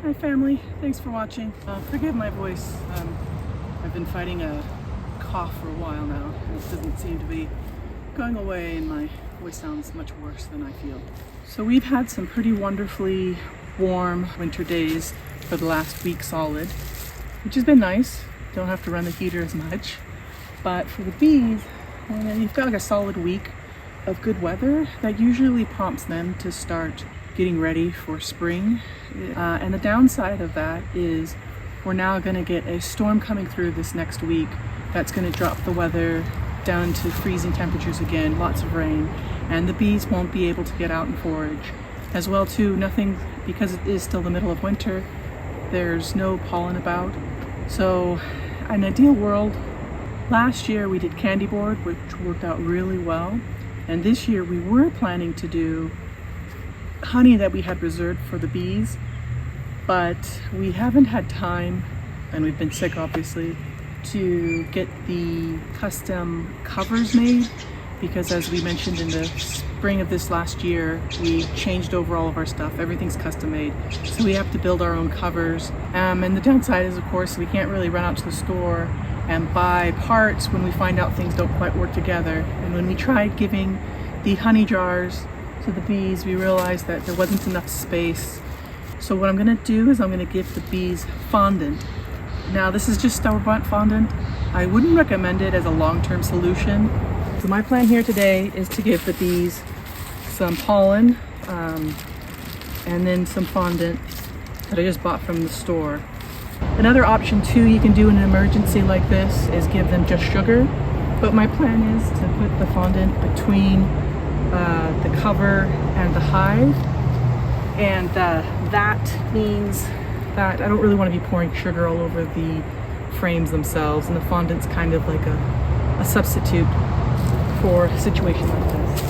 Hi family, thanks for watching. Forgive my voice. I've been fighting a cough for a while now. It doesn't seem to be going away and my voice sounds much worse than I feel. So we've had some pretty wonderfully warm winter days for the last week solid, which has been nice. Don't have to run the heater as much. But for the bees, when you've got like a solid week of good weather, that usually prompts them to start getting ready for spring. And the downside of that is we're now going to get a storm coming through this next week that's going to drop the weather down to freezing temperatures again, lots of rain, and the bees won't be able to get out and forage. As well too, nothing, because it is still the middle of winter, there's no pollen about. So an ideal world, last year we did candy board, which worked out really well, and this year we were planning to do honey that we had reserved for the bees, but we haven't had time, and we've been sick obviously, to get the custom covers made, because as we mentioned in the spring of this last year, we changed over all of our stuff. Everything's custom made, so we have to build our own covers. And the downside is, of course, we can't really run out to the store and buy parts when we find out things don't quite work together. And when we tried giving the honey jars to the bees, we realized that there wasn't enough space. So what I'm going to do is I'm going to give the bees fondant. Now this is just store-bought fondant. I wouldn't recommend it as a long-term solution. So my plan here today is to give the bees some pollen and then some fondant that I just bought from the store. Another option too you can do in an emergency like this is give them just sugar. But my plan is to put the fondant between the cover and the hive, and that means that I don't really want to be pouring sugar all over the frames themselves, and the fondant's kind of like a substitute for a situation like this.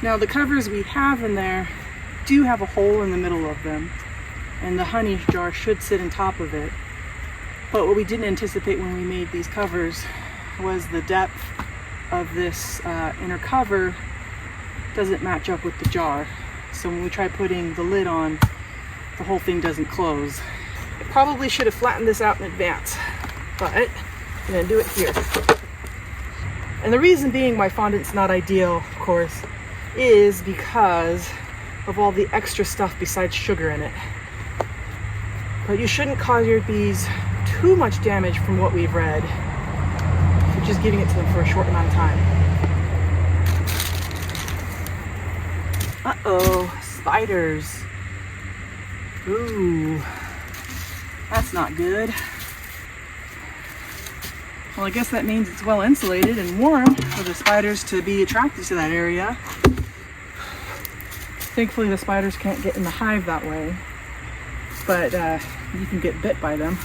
Now the covers we have in there do have a hole in the middle of them, and the honey jar should sit on top of it. But what we didn't anticipate when we made these covers was the depth of this inner cover doesn't match up with the jar. So when we try putting the lid on, the whole thing doesn't close. I probably should have flattened this out in advance, but I'm gonna do it here. And the reason being why fondant's not ideal, of course, is because of all the extra stuff besides sugar in it. But you shouldn't cause your bees too much damage from what we've read. We're just giving it to them for a short amount of time. Uh-oh, spiders. Ooh, that's not good. Well, I guess that means it's well insulated and warm for the spiders to be attracted to that area. Thankfully the spiders can't get in the hive that way, but you can get bit by them.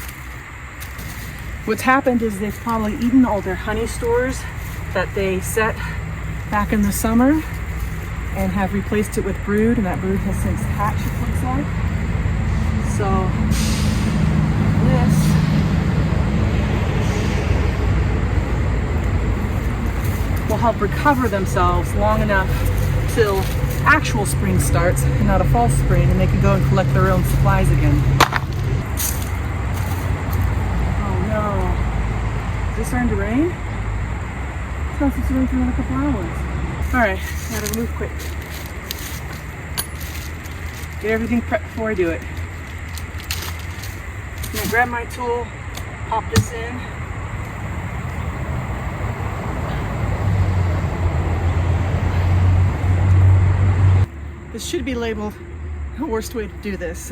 What's happened is they've probably eaten all their honey stores that they set back in the summer and have replaced it with brood, and that brood has since hatched, it looks like. So this will help recover themselves long enough till actual spring starts and not a false spring, and they can go and collect their own supplies again. Is it starting to rain? It's not supposed to rain for another couple hours. Alright, gotta move quick. Get everything prepped before I do it. I'm gonna grab my tool, pop this in. This should be labeled the worst way to do this.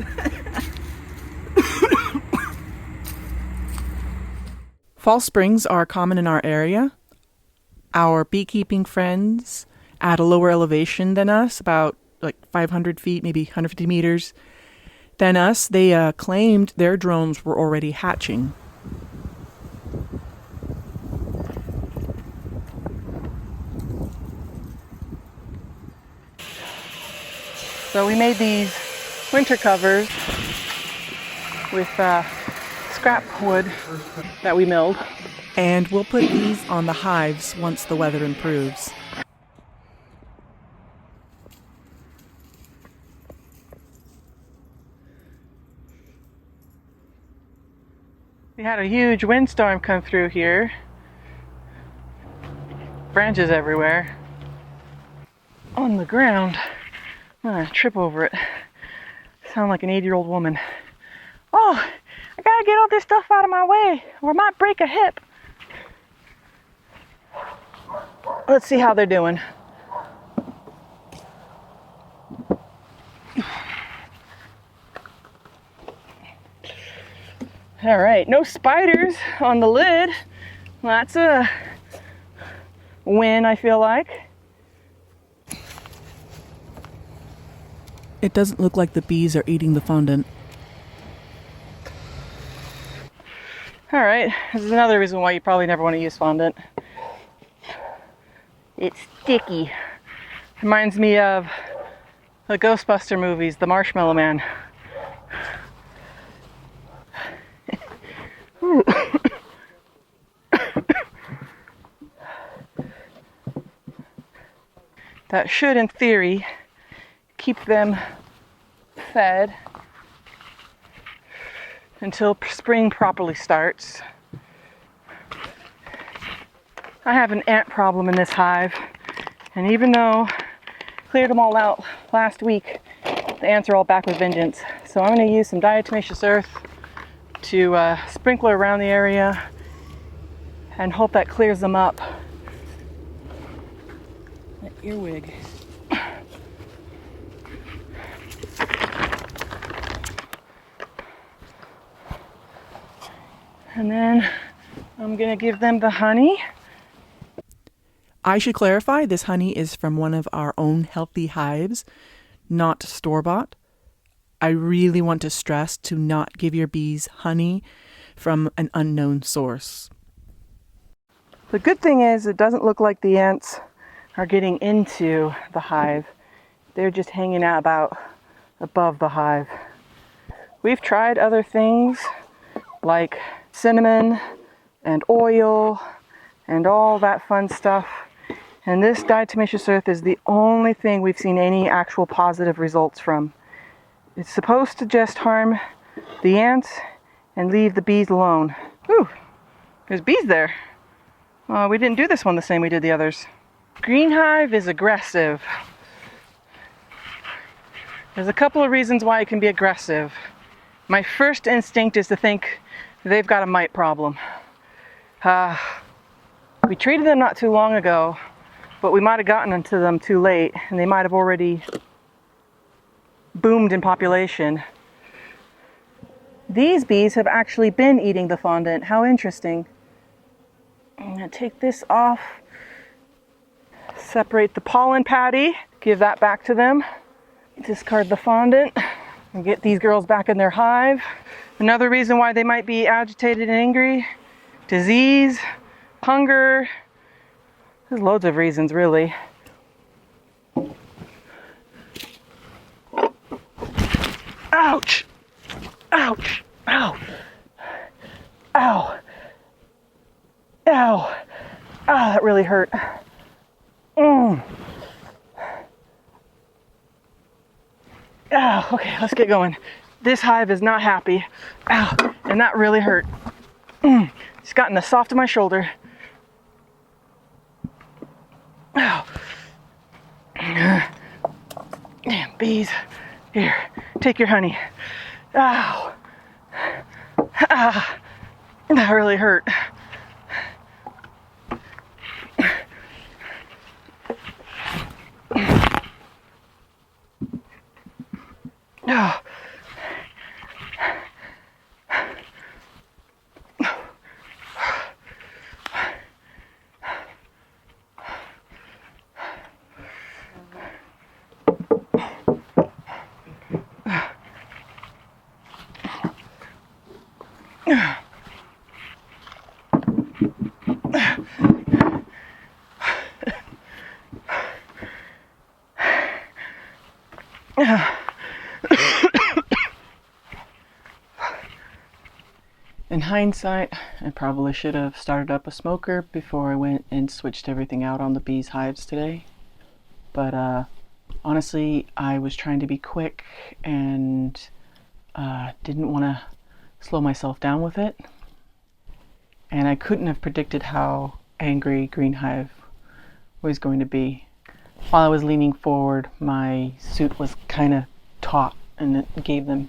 Fall springs are common in our area. Our beekeeping friends at a lower elevation than us, about like 500 feet, maybe 150 meters than us, they claimed their drones were already hatching. So we made these winter covers with scrap wood that we milled, and we'll put these on the hives once the weather improves. We had a huge windstorm come through here. Branches everywhere. On the ground. I'm gonna trip over it. Sound like an 80-year-old woman. Oh, I gotta get all this stuff out of my way or I might break a hip. Let's see how they're doing. All right, no spiders on the lid. That's a win, I feel like. It doesn't look like the bees are eating the fondant. All right, this is another reason why you probably never want to use fondant. It's sticky. Reminds me of the Ghostbuster movies, the Marshmallow Man. That should, in theory, keep them fed until spring properly starts. I have an ant problem in this hive, and even though I cleared them all out last week, the ants are all back with vengeance. So I'm going to use some diatomaceous earth to sprinkle around the area and hope that clears them up. That earwig. And then I'm gonna give them the honey. I should clarify, this honey is from one of our own healthy hives, not store-bought. I really want to stress to not give your bees honey from an unknown source. The good thing is it doesn't look like the ants are getting into the hive. They're just hanging out about above the hive. We've tried other things like cinnamon and oil and all that fun stuff. And this diatomaceous earth is the only thing we've seen any actual positive results from. It's supposed to just harm the ants and leave the bees alone. Ooh, there's bees there. We didn't do this one the same we did the others. Green hive is aggressive. There's a couple of reasons why it can be aggressive. My first instinct is to think they've got a mite problem. We treated them not too long ago, but we might have gotten into them too late, and they might have already boomed in population. These bees have actually been eating the fondant. How interesting. I'm going to take this off, separate the pollen patty, give that back to them, discard the fondant, and get these girls back in their hive. Another reason why they might be agitated and angry, disease, hunger. There's loads of reasons, really. Ouch! Ouch! Ow! Ow! Ow! Ah, that really hurt. Ow, okay, let's get going. This hive is not happy. Ow, and that really hurt. It's gotten the soft of my shoulder. Ow. Damn bees. Here, take your honey. Ow. Ah, that really hurt. Oh. In hindsight, I probably should have started up a smoker before I went and switched everything out on the bees' hives today. But honestly, I was trying to be quick and didn't want to slow myself down with it. and I couldn't have predicted how angry Green Hive was going to be. While I was leaning forward, my suit was kind of taut, and it gave them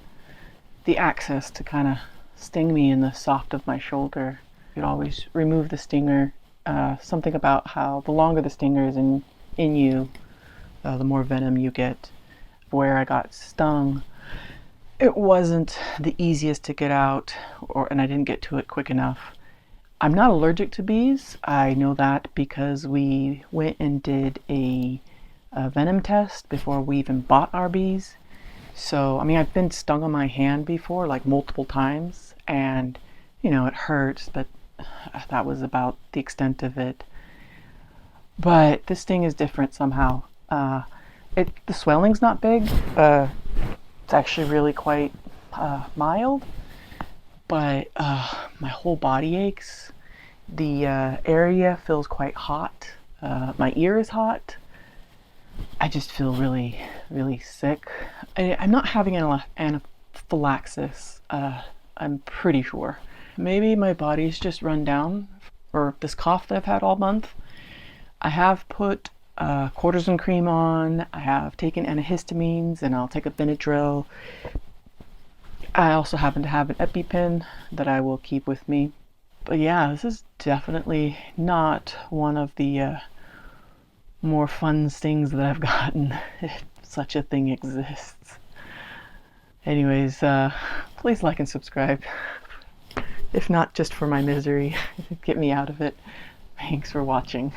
the access to kind of sting me in the soft of my shoulder. You'd always remove the stinger. Something about how the longer the stinger is in you, the more venom you get. Where I got stung, it wasn't the easiest to get out, and I didn't get to it quick enough. I'm not allergic to bees. I know that because we went and did a venom test before we even bought our bees. So, I mean, I've been stung on my hand before, like multiple times, and, you know, it hurts, but that was about the extent of it. But this sting is different somehow. The swelling's not big. It's actually really quite mild, but my whole body aches. The area feels quite hot. My ear is hot. I just feel really, really sick. I'm not having anaphylaxis, I'm pretty sure. Maybe my body's just run down for this cough that I've had all month. I have put cortisone cream on, I have taken antihistamines, and I'll take a Benadryl. I also happen to have an EpiPen that I will keep with me. But yeah, this is definitely not one of the more fun stings that I've gotten, if such a thing exists. Anyways, please like and subscribe. If not just for my misery, get me out of it. Thanks for watching.